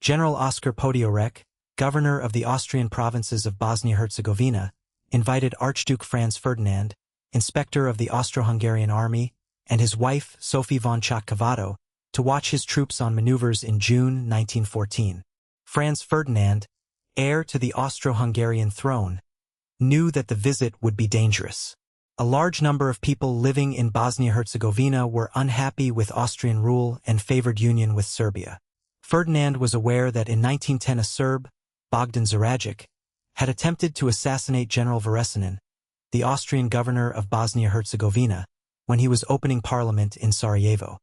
General Oskar Podgorek, governor of the Austrian provinces of Bosnia-Herzegovina, invited Archduke Franz Ferdinand, inspector of the Austro-Hungarian army, and his wife, Sophie von Csaky to watch his troops on maneuvers in June 1914. Franz Ferdinand, heir to the Austro-Hungarian throne, knew that the visit would be dangerous. A large number of people living in Bosnia-Herzegovina were unhappy with Austrian rule and favored union with Serbia. Ferdinand was aware that in 1910 a Serb, Bogdan Sarajevo, had attempted to assassinate General Vresenin, the Austrian governor of Bosnia-Herzegovina, when he was opening parliament in Sarajevo.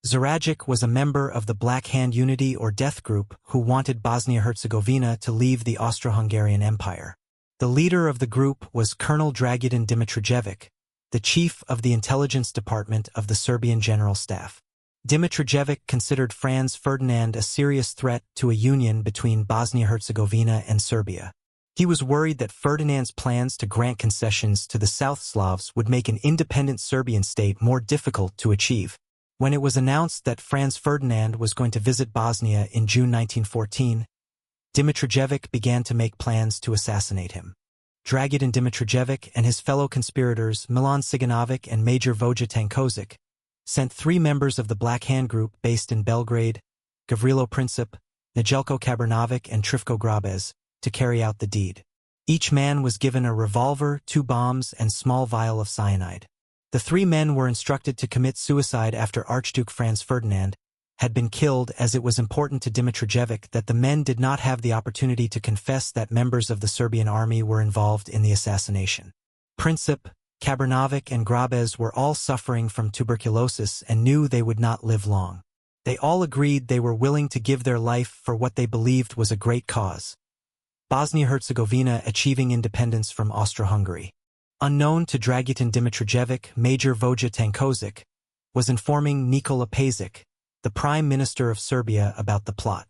Sarajevo was a member of the Black Hand Unity or Death Group who wanted Bosnia-Herzegovina to leave the Austro-Hungarian Empire. The leader of the group was Colonel Dragutin Dimitrijevic, the chief of the intelligence department of the Serbian General Staff. Dimitrijevic considered Franz Ferdinand a serious threat to a union between Bosnia-Herzegovina and Serbia. He was worried that Ferdinand's plans to grant concessions to the South Slavs would make an independent Serbian state more difficult to achieve. When it was announced that Franz Ferdinand was going to visit Bosnia in June 1914, Dimitrijevic began to make plans to assassinate him. Dragutin Dimitrijevic and his fellow conspirators Milan Ciganovic and Major Voja Tankovic sent 3 members of the Black Hand Group based in Belgrade, Gavrilo Princip, Nedeljko Kabranovic and Trifko Grabez, to carry out the deed. Each man was given a revolver, 2 bombs, and small vial of cyanide. The 3 men were instructed to commit suicide after Archduke Franz Ferdinand had been killed, as it was important to Dimitrijevic that the men did not have the opportunity to confess that members of the Serbian army were involved in the assassination. Princip, Kabranovic and Grabez were all suffering from tuberculosis and knew they would not live long. They all agreed they were willing to give their life for what they believed was a great cause: Bosnia-Herzegovina achieving independence from Austria-Hungary. Unknown to Dragutin Dimitrijevic, Major Voja Tankovic was informing Nikola Pašić, the Prime Minister of Serbia, about the plot.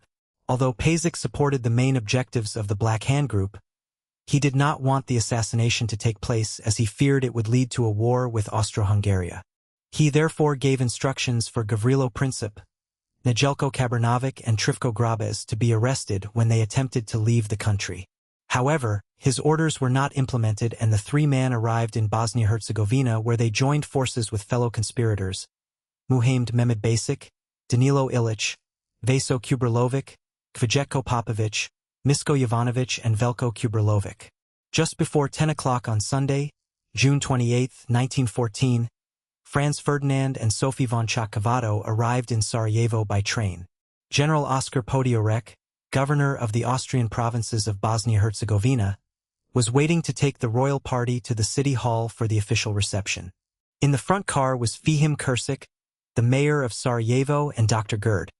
Although Pašić supported the main objectives of the Black Hand Group, he did not want the assassination to take place as he feared it would lead to a war with Austro-Hungary. He therefore gave instructions for Gavrilo Princip, Nedeljko Kabranovic and Trifko Grabez to be arrested when they attempted to leave the country. However, his orders were not implemented and the 3 men arrived in Bosnia-Herzegovina, where they joined forces with fellow conspirators Muhamed Mehmed Basic, Danilo Ilić, Vaso Kubrilovic, Kvajetko Popovic, Misko Jovanovic and Velko Kubrilovic. Just before 10 o'clock on Sunday, June 28, 1914, Franz Ferdinand and Sophie von Csaky arrived in Sarajevo by train. General Oskar Podgorek, governor of the Austrian provinces of Bosnia-Herzegovina, was waiting to take the royal party to the city hall for the official reception. In the front car was Fehim Kursic, the mayor of Sarajevo, and Dr. Gerd,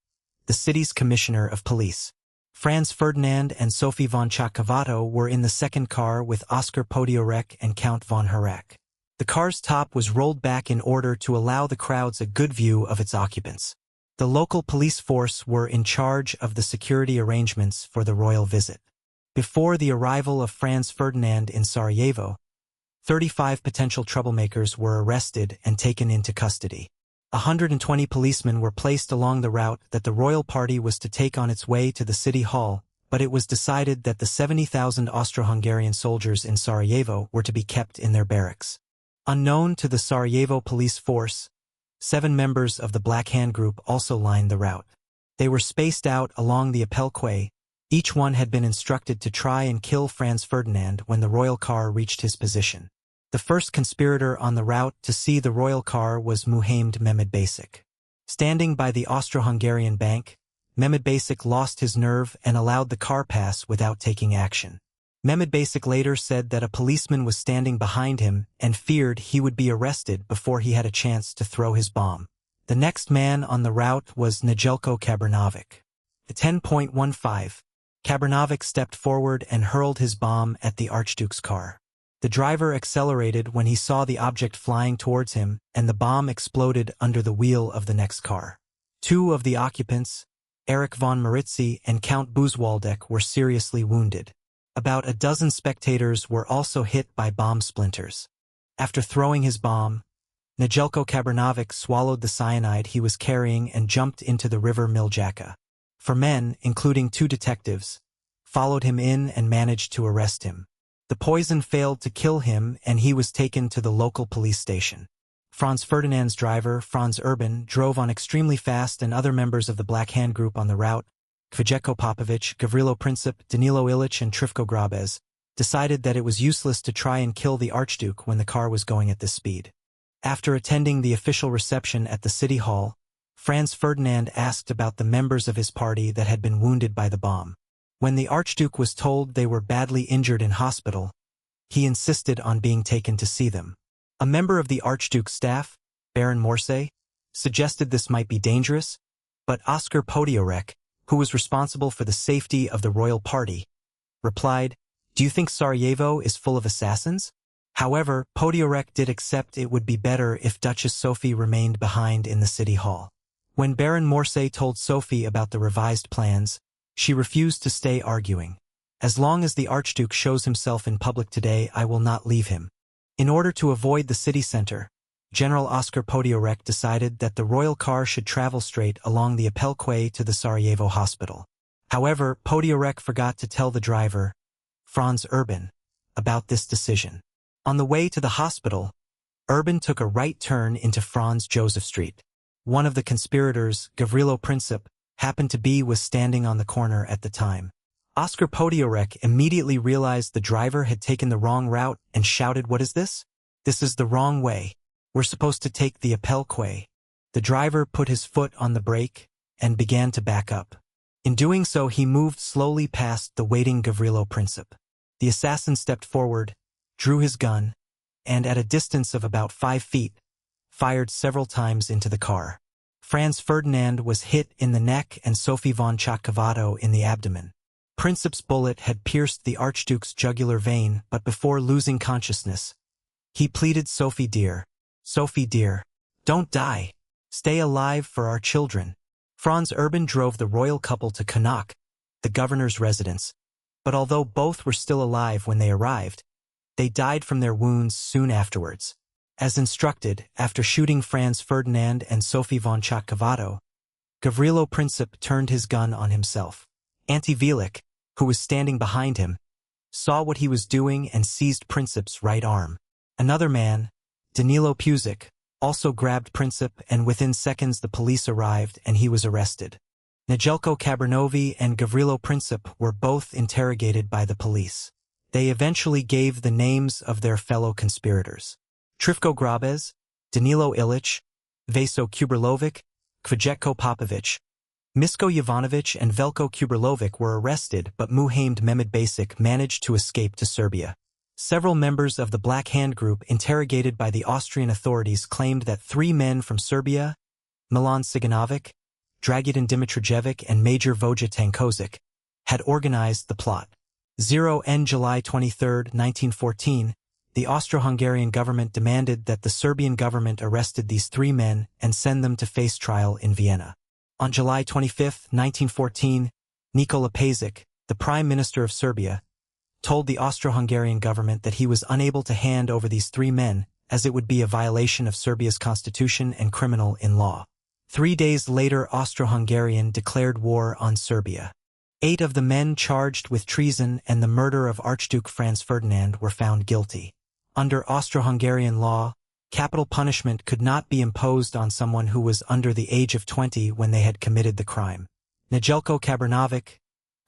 the city's commissioner of police. Franz Ferdinand and Sophie von Csaky were in the second car with Oskar Podgorek and Count von Herek. The car's top was rolled back in order to allow the crowds a good view of its occupants. The local police force were in charge of the security arrangements for the royal visit. Before the arrival of Franz Ferdinand in Sarajevo, 35 potential troublemakers were arrested and taken into custody. 120 policemen were placed along the route that the royal party was to take on its way to the city hall, but it was decided that the 70,000 Austro-Hungarian soldiers in Sarajevo were to be kept in their barracks. Unknown to the Sarajevo police force, 7 members of the Black Hand Group also lined the route. They were spaced out along the Appelquay. Each one had been instructed to try and kill Franz Ferdinand when the royal car reached his position. The first conspirator on the route to see the royal car was Muhamed Mehmed Basic. Standing by the Austro-Hungarian bank, Mehmed Basic lost his nerve and allowed the car pass without taking action. Mehmed Basic later said that a policeman was standing behind him and feared he would be arrested before he had a chance to throw his bomb. The next man on the route was Nedeljko Kabranovic. At 10:15, Kabranovic stepped forward and hurled his bomb at the Archduke's car. The driver accelerated when he saw the object flying towards him, and the bomb exploded under the wheel of the next car. 2 of the occupants, Erich von Maritzi and Count Bußwaldek, were seriously wounded. About a dozen spectators were also hit by bomb splinters. After throwing his bomb, Nedeljko Kabranovic swallowed the cyanide he was carrying and jumped into the river Miljacka. For men, including 2 detectives, followed him in and managed to arrest him. The poison failed to kill him and he was taken to the local police station. Franz Ferdinand's driver, Franz Urban, drove on extremely fast and other members of the Black Hand group on the route, Kvajetko Popovic, Gavrilo Princip, Danilo Ilic and Trifko Grabez, decided that it was useless to try and kill the Archduke when the car was going at this speed. After attending the official reception at the City Hall, Franz Ferdinand asked about the members of his party that had been wounded by the bomb. When the Archduke was told they were badly injured in hospital, he insisted on being taken to see them. A member of the Archduke's staff, Baron Morse, suggested this might be dangerous, but Oskar Podioreck, who was responsible for the safety of the royal party, replied, "Do you think Sarajevo is full of assassins?" However, Podioreck did accept it would be better if Duchess Sophie remained behind in the City Hall. When Baron Morse told Sophie about the revised plans, she refused to stay arguing. "As long as the Archduke shows himself in public today, I will not leave him." In order to avoid the city center, General Oskar Podioreck decided that the royal car should travel straight along the Appelquay to the Sarajevo hospital. However, Podioreck forgot to tell the driver, Franz Urban, about this decision. On the way to the hospital, Urban took a right turn into Franz Joseph Street. One of the conspirators, Gavrilo Princip, happened to be standing on the corner at the time. Oskar Podioreck immediately realized the driver had taken the wrong route and shouted, "What is this? This is the wrong way. We're supposed to take the Appelquay." The driver put his foot on the brake and began to back up. In doing so, he moved slowly past the waiting Gavrilo Princip. The assassin stepped forward, drew his gun, and at a distance of about 5 feet, fired several times into the car. Franz Ferdinand was hit in the neck and Sophie von Chatkovato in the abdomen. Princip's bullet had pierced the Archduke's jugular vein, but before losing consciousness, he pleaded, Sophie dear, don't die. Stay alive for our children." Franz Urban drove the royal couple to Connacht, the governor's residence, but although both were still alive when they arrived, they died from their wounds soon afterwards. As instructed, after shooting Franz Ferdinand and Sophie von Chatkovato, Gavrilo Princip turned his gun on himself. Ante Velic, who was standing behind him, saw what he was doing and seized Princip's right arm. Another man, Danilo Pusic, also grabbed Princip, and within seconds the police arrived and he was arrested. Nejelko Kabrnovi and Gavrilo Princip were both interrogated by the police. They eventually gave the names of their fellow conspirators. Trifko Grabez, Danilo Ilic, Vaso Kuberlovic, Kvajetko Popovic, Misko Jovanovic and Veljko Kuberlovic were arrested, but Muhamed Mehmed Basic managed to escape to Serbia. Several members of the Black Hand group interrogated by the Austrian authorities claimed that 3 men from Serbia, Milan Siganovic, Dragutin Dimitrijevic and Major Voja Tankozic, had organized the plot. On July 23, 1914, the Austro-Hungarian government demanded that the Serbian government arrested these 3 men and send them to face trial in Vienna. On July 25, 1914, Nikola Pašić, the Prime Minister of Serbia, told the Austro-Hungarian government that he was unable to hand over these 3 men, as it would be a violation of Serbia's constitution and criminal in law. 3 days later, Austro-Hungarian declared war on Serbia. 8 of the men charged with treason and the murder of Archduke Franz Ferdinand were found guilty. Under Austro-Hungarian law, capital punishment could not be imposed on someone who was under the age of 20 when they had committed the crime. Nejelko Kabrnovic,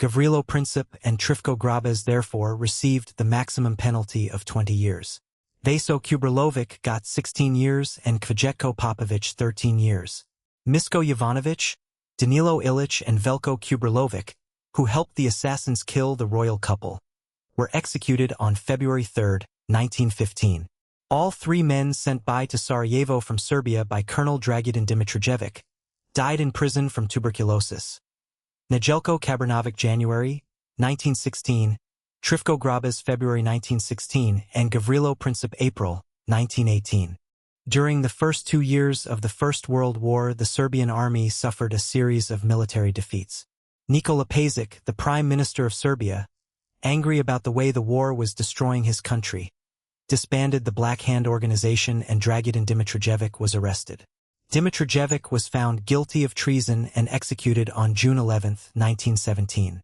Gavrilo Princip and Trifko Grabez therefore received the maximum penalty of 20 years. Vaso Kuberlovic got 16 years and Kvajetko Popovic 13 years. Misko Jovanovic, Danilo Ilic and Veljko Kuberlovic, who helped the assassins kill the royal couple, were executed on February 3, 1915. All 3 men sent by to Sarajevo from Serbia by Colonel Dragutin Dimitrijevic died in prison from tuberculosis. Nejelko Kabrnovic January 1916, Trifko Grabez February 1916, and Gavrilo Princip April 1918. During the first 2 years of the First World War, the Serbian army suffered a series of military defeats. Nikola Pašić, the Prime Minister of Serbia, angry about the way the war was destroying his country, disbanded the Black Hand organization and Dragutin Dimitrijevic was arrested. Dimitrijevic was found guilty of treason and executed on June 11, 1917.